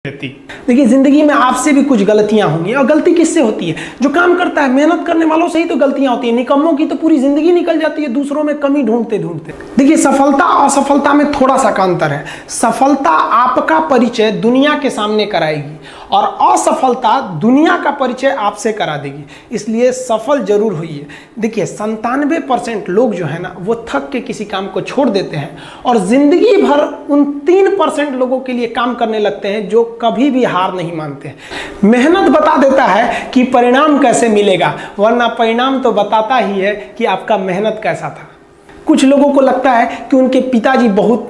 देखिए, जिंदगी में आपसे भी कुछ गलतियां होंगी, और गलती किससे होती है? जो काम करता है, मेहनत करने वालों से ही तो गलतियां होती है। निकम्मों की तो पूरी जिंदगी निकल जाती है दूसरों में कमी ढूंढते ढूंढते। देखिए, सफलता और असफलता में थोड़ा सा अंतर है। सफलता आपका परिचय दुनिया के सामने कराएगी और असफलता दुनिया का परिचय आपसे करा देगी। इसलिए सफल जरूर होइए। देखिए, 97% लोग जो है ना, वो थक के किसी काम को छोड़ देते हैं और जिंदगी भर उन 3% लोगों के लिए काम करने लगते हैं जो कभी भी हार नहीं मानते हैं। मेहनत बता देता है कि परिणाम कैसे मिलेगा, वरना परिणाम तो बताता ही है कि आपका मेहनत कैसा था। कुछ लोगों को लगता है कि उनके पिताजी बहुत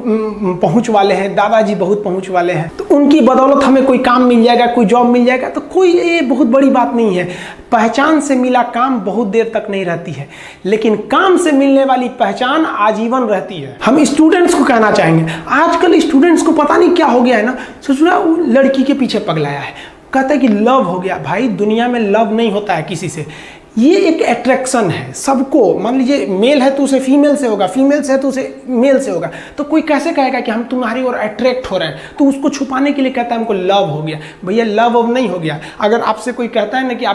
पहुंच वाले हैं, दादाजी बहुत पहुंच वाले हैं, तो उनकी बदौलत हमें कोई काम मिल जाएगा, कोई जॉब मिल जाएगा। तो कोई ये बहुत बड़ी बात नहीं है। पहचान से मिला काम बहुत देर तक नहीं रहती है, लेकिन काम से मिलने वाली पहचान आजीवन रहती है। हम स्टूडेंट्स को कहना चाहेंगे, आजकल स्टूडेंट्स को पता नहीं क्या हो गया है ना, सोचना लड़की के पीछे पगलाया है, कहता है कि लव हो गया। भाई, दुनिया में लव नहीं होता है किसी से। ये एक अट्रैक्शन है सबको। मान लीजिए मेल है तो उसे फीमेल से होगा, फीमेल से है तो उसे मेल से होगा। तो कोई कैसे कहेगा कि हम तुम्हारी ओर अट्रैक्ट हो रहे हैं? तो उसको छुपाने के लिए कहता है हमको लव हो गया। भैया, लव अब नहीं हो गया। अगर आपसे कोई कहता है ना कि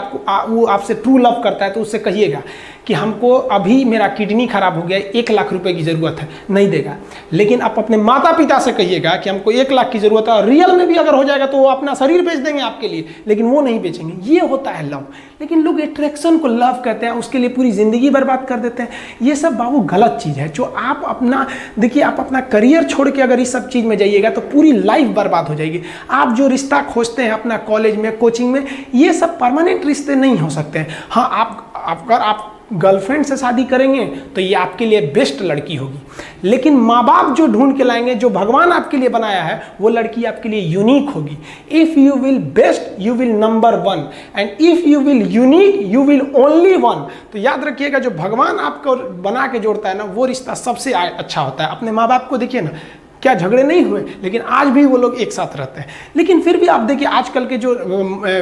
वो आपसे ट्रू लव करता है, तो उससे कहिएगा कि हमको अभी मेरा किडनी खराब हो गया, 1 लाख रुपए की ज़रूरत है, नहीं देगा। लेकिन आप अपने माता पिता से कहिएगा कि हमको 1 लाख की ज़रूरत है, और रियल में भी अगर हो जाएगा तो वो अपना शरीर बेच देंगे आपके लिए, लेकिन वो नहीं बेचेंगे। ये होता है लव। लेकिन लोग अट्रैक्शन को लव कहते हैं, उसके लिए पूरी ज़िंदगी बर्बाद कर देते हैं। ये सब बाबू गलत चीज़ है। जो आप अपना देखिए, आप अपना करियर छोड़ के अगर इस सब चीज़ में जाइएगा तो पूरी लाइफ बर्बाद हो जाएगी। आप जो रिश्ता खोजते हैं अपना कॉलेज में, कोचिंग में, ये सब परमानेंट रिश्ते नहीं हो सकते हैं। हाँ, अगर आप गर्लफ्रेंड से शादी करेंगे तो ये आपके लिए बेस्ट लड़की होगी, लेकिन माँ बाप जो ढूंढ के लाएंगे, जो भगवान आपके लिए बनाया है, वो लड़की आपके लिए यूनिक होगी। If you will best you will number 1, and if you will unique you will only 1। तो याद रखिएगा, जो भगवान आपको बना के जोड़ता है ना, वो रिश्ता सबसे अच्छा होता है। अपने माँ बाप को देखिए ना, क्या झगड़े नहीं हुए, लेकिन आज भी वो लोग एक साथ रहते हैं। लेकिन फिर भी आप देखिए, आजकल के जो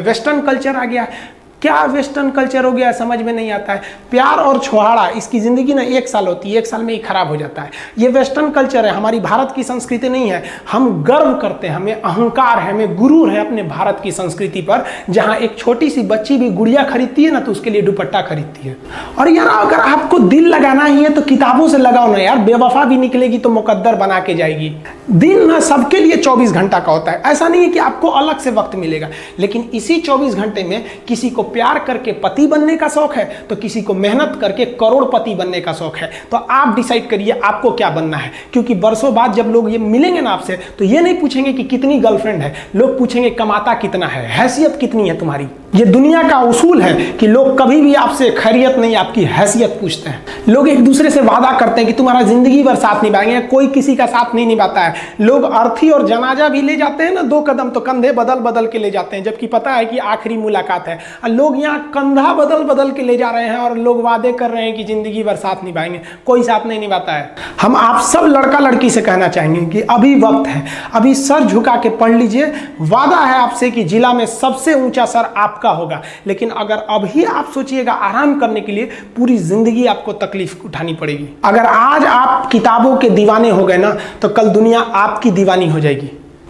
वेस्टर्न कल्चर आ गया है, क्या वेस्टर्न कल्चर हो गया, समझ में नहीं आता है। प्यार और छुहाड़ा, इसकी ज़िंदगी ना 1 साल होती है, 1 साल में ही खराब हो जाता है। ये वेस्टर्न कल्चर है, हमारी भारत की संस्कृति नहीं है। हम गर्व करते हैं, हमें अहंकार है, हमें गुरूर है अपने भारत की संस्कृति पर। जहाँ एक छोटी सी बच्ची भी गुड़िया खरीदती है ना, तो उसके लिए दुपट्टा खरीदती है। और यार, अगर आपको दिल लगाना ही है तो किताबों से लगाओ ना यार। बेवफा भी निकलेगी तो मुकद्दर बना के जाएगी। दिन ना सबके लिए 24 घंटा का होता है। ऐसा नहीं है कि आपको अलग से वक्त मिलेगा, लेकिन इसी 24 घंटे में किसी को प्यार करके पति बनने का शौक है, तो किसी को मेहनत करके करोड़पति बनने का शौक है। तो आप डिसाइड करिए आपको क्या बनना है। क्योंकि बरसों बाद जब लोग ये मिलेंगे ना आपसे, तो ये नहीं पूछेंगे कि कितनी गर्लफ्रेंड है, लोग पूछेंगे कमाता कितना है, हैसियत कितनी है तुम्हारी। ये दुनिया का उसूल है कि लोग कभी भी आपसे खैरियत नहीं, आपकी हैसियत पूछते हैं। लोग एक दूसरे से वादा करते हैं कि तुम्हारा जिंदगी भर साथ निभाएंगे। कोई किसी का साथ नहीं निभाता है। लोग अर्थी और जनाजा भी ले जाते हैं ना 2 कदम, तो कंधे बदल बदल के ले जाते हैं, जबकि पता है कि आखिरी मुलाकात है। और लोग यहाँ कंधा बदल बदल के ले जा रहे हैं और लोग वादे कर रहे हैं कि जिंदगी भर साथ निभाएंगे। कोई साथ नहीं निभाता है। हम आप सब लड़का लड़की से कहना चाहेंगे कि अभी वक्त है, अभी सर झुका के पढ़ लीजिए। वादा है आपसे कि जिला में सबसे ऊंचा सर आपका होगा। लेकिन अगर अभी आप सोचिएगा आराम करने के लिए, पूरी जिंदगी आपको तकलीफ उठानी पड़ेगी। अगर आज आप किताबों के दीवाने हो गए ना, तो कल दुनिया आपकी दीवानी हो जाएगी।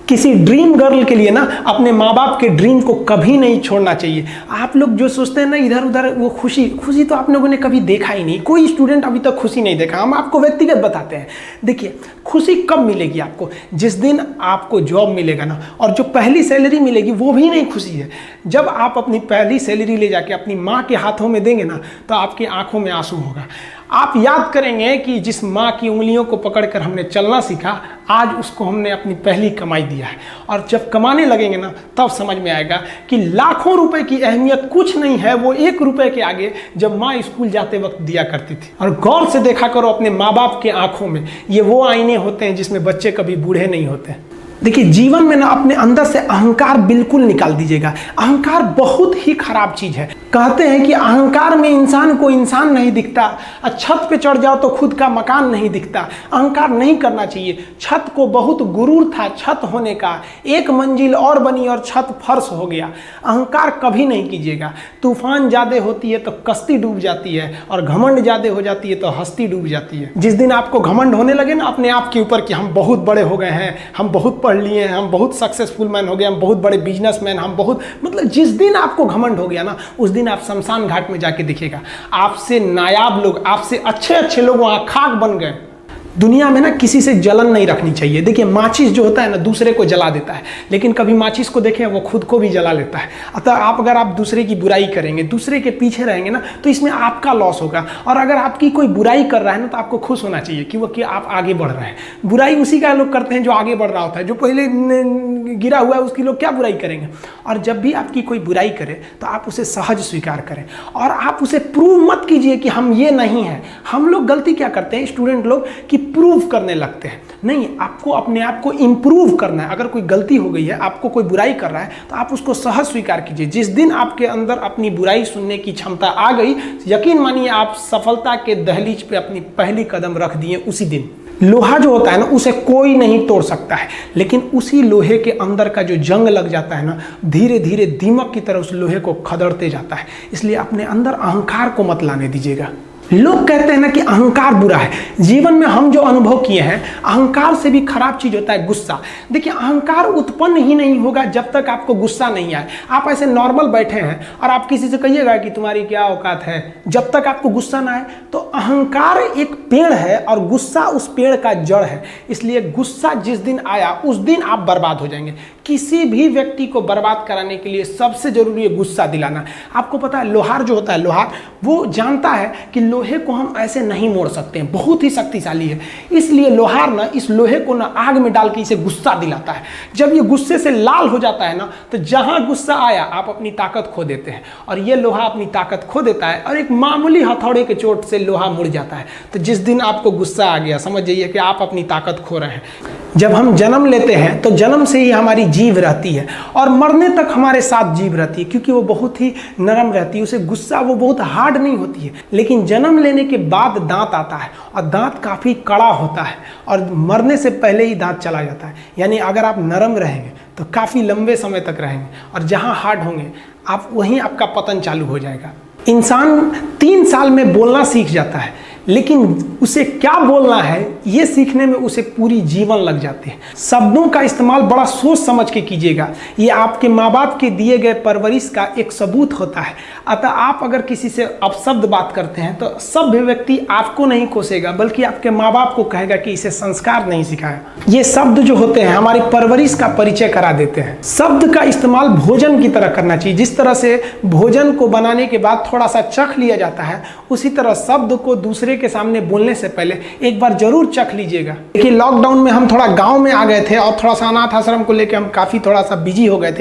किसी ड्रीम गर्ल के लिए ना अपने माँ बाप के ड्रीम को कभी नहीं छोड़ना चाहिए। आप लोग जो सोचते हैं ना इधर उधर, वो खुशी तो आप लोगों ने कभी देखा ही नहीं। कोई स्टूडेंट अभी तक खुशी नहीं देखा। हम आपको व्यक्तिगत बताते हैं। देखिए, खुशी कब मिलेगी आपको? जिस दिन आपको जॉब मिलेगा ना, और जो पहली सैलरी मिलेगी वो भी नहीं खुशी है। जब आप अपनी पहली सैलरी ले जाके अपनी माँ के हाथों में देंगे ना, तो आपकी आंखों में आंसू होगा। आप याद करेंगे कि जिस माँ की उंगलियों को पकड़कर हमने चलना सीखा, आज उसको हमने अपनी पहली कमाई दिया है। और जब कमाने लगेंगे ना, तब समझ में आएगा कि लाखों रुपए की अहमियत कुछ नहीं है, वो 1 रुपए के आगे जब माँ स्कूल जाते वक्त दिया करती थी। और गौर से देखा करो अपने माँ बाप के आंखों में, ये वो आईने होते हैं जिसमें बच्चे कभी बूढ़े नहीं होते। देखिए, जीवन में ना अपने अंदर से अहंकार बिल्कुल निकाल दीजिएगा। अहंकार बहुत ही खराब चीज है। कहते हैं कि अहंकार में इंसान को इंसान नहीं दिखता, और छत पे चढ़ जाओ तो खुद का मकान नहीं दिखता। अहंकार नहीं करना चाहिए। छत को बहुत गुरूर था छत होने का, 1 मंजिल और बनी और छत फर्श हो गया। अहंकार कभी नहीं कीजिएगा। तूफान ज्यादा होती है तो कश्ती डूब जाती है, और घमंड ज्यादा हो जाती है तो हस्ती डूब जाती है। जिस दिन आपको घमंड होने लगे ना अपने आप के ऊपर कि हम बहुत बड़े हो गए हैं, हम बहुत पढ़ लिए हैं, हम बहुत सक्सेसफुल मैन हो गए, हम बहुत बड़े बिजनेसमैन, हम बहुत, मतलब जिस दिन आपको घमंड हो गया ना, उस दिन आप शमशान घाट में जाके दिखेगा आपसे नायाब लोग, आपसे अच्छे अच्छे लोग वहाँ खाक बन गए। दुनिया में ना किसी से जलन नहीं रखनी चाहिए। देखिए माचिस जो होता है ना दूसरे को जला देता है, लेकिन कभी माचिस को देखें वो खुद को भी जला लेता है। अतः अगर आप दूसरे की बुराई करेंगे, दूसरे के पीछे रहेंगे ना, तो इसमें आपका लॉस होगा। और अगर आपकी कोई बुराई कर रहा है ना, तो आपको खुश होना चाहिए कि आप आगे बढ़ रहे हैं। बुराई उसी का लोग करते हैं जो आगे बढ़ रहा होता है, जो पहले गिरा हुआ है उसकी लोग क्या बुराई करेंगे। और जब भी आपकी कोई बुराई करे तो आप उसे सहज स्वीकार करें, और आप उसे प्रूव मत कीजिए कि हम ये नहीं हैं। हम लोग गलती क्या करते हैं स्टूडेंट लोग, कि प्रूव करने लगते हैं। नहीं, आपको अपने आप को इंप्रूव करना है। अगर कोई गलती हो गई है, आपको कोई बुराई कर रहा है, तो आप उसको सहज स्वीकार कीजिए। जिस दिन आपके अंदर अपनी बुराई सुनने की क्षमता आ गई, यकीन मानिए आप सफलता के दहलीज पे अपनी पहली कदम रख दिए उसी दिन। लोहा जो होता है ना, उसे कोई नहीं तोड़ सकता है, लेकिन उसी लोहे के अंदर का जो जंग लग जाता है ना, धीरे धीरे दीमक की तरह उस लोहे को खदड़ते जाता है। इसलिए अपने अंदर अहंकार को मत लाने दीजिएगा। लोग कहते हैं ना कि अहंकार बुरा है। जीवन में हम जो अनुभव किए हैं, अहंकार से भी खराब चीज होता है गुस्सा। देखिए अहंकार उत्पन्न ही नहीं होगा जब तक आपको गुस्सा नहीं आए। आप ऐसे नॉर्मल बैठे हैं और आप किसी से कहिएगा कि तुम्हारी क्या औकात है, जब तक आपको गुस्सा ना आए। तो अहंकार एक पेड़ है और गुस्सा उस पेड़ का जड़ है। इसलिए गुस्सा जिस दिन आया उस दिन आप बर्बाद हो जाएंगे। किसी भी व्यक्ति को बर्बाद कराने के लिए सबसे जरूरी है गुस्सा दिलाना। आपको पता है लोहार जो होता है, लोहार वो जानता है कि लोहे को हम ऐसे नहीं मोड़ सकते हैं, बहुत ही शक्तिशाली है। इसलिए लोहार ना इस लोहे को ना आग में डाल के इसे गुस्सा दिलाता है। जब ये गुस्से से लाल हो जाता है ना, तो जहां गुस्सा आया आप अपनी ताकत खो देते हैं। और ये लोहा अपनी ताकत खो देता है और एक मामूली हथौड़े के चोट से लोहा मुड़ जाता है। तो जिस दिन आपको गुस्सा आ गया, समझ जाइए कि आप अपनी ताकत खो रहे हैं। जब हम जन्म लेते हैं तो जन्म से ही हमारी जीभ रहती है और मरने तक हमारे साथ जीभ रहती है, क्योंकि वो बहुत ही नरम रहती है। उसे गुस्सा वो बहुत हार्ड नहीं होती है। लेकिन जन्म लेने के बाद दांत आता है और दांत काफ़ी कड़ा होता है और मरने से पहले ही दांत चला जाता है। यानी अगर आप नरम रहेंगे तो काफ़ी लंबे समय तक रहेंगे, और जहाँ हार्ड होंगे आप वहीं आपका पतन चालू हो जाएगा। इंसान 3 साल में बोलना सीख जाता है, लेकिन उसे क्या बोलना है ये सीखने में उसे पूरी जीवन लग जाती है। शब्दों का इस्तेमाल बड़ा सोच समझ के कीजिएगा। ये आपके माँ बाप के दिए गए परवरिश का एक सबूत होता है। अतः आप अगर किसी से अपशब्द बात करते हैं तो सभ्य व्यक्ति आपको नहीं कोसेगा, बल्कि आपके माँ बाप को कहेगा कि इसे संस्कार नहीं सिखाया। ये शब्द जो होते हैं हमारी परवरिश का परिचय करा देते हैं। शब्द का इस्तेमाल भोजन की तरह करना चाहिए। जिस तरह से भोजन को बनाने के बाद थोड़ा सा चख लिया जाता है, उसी तरह शब्द को दूसरे के सामने बोलने से पहले एक बार जरूर चख लीजिएगा। देखिए लॉकडाउन में हम थोड़ा गांव में आ गए थे और थोड़ा सा अनाथ आश्रम को लेकर हम काफी थोड़ा सा बिजी हो गए थे।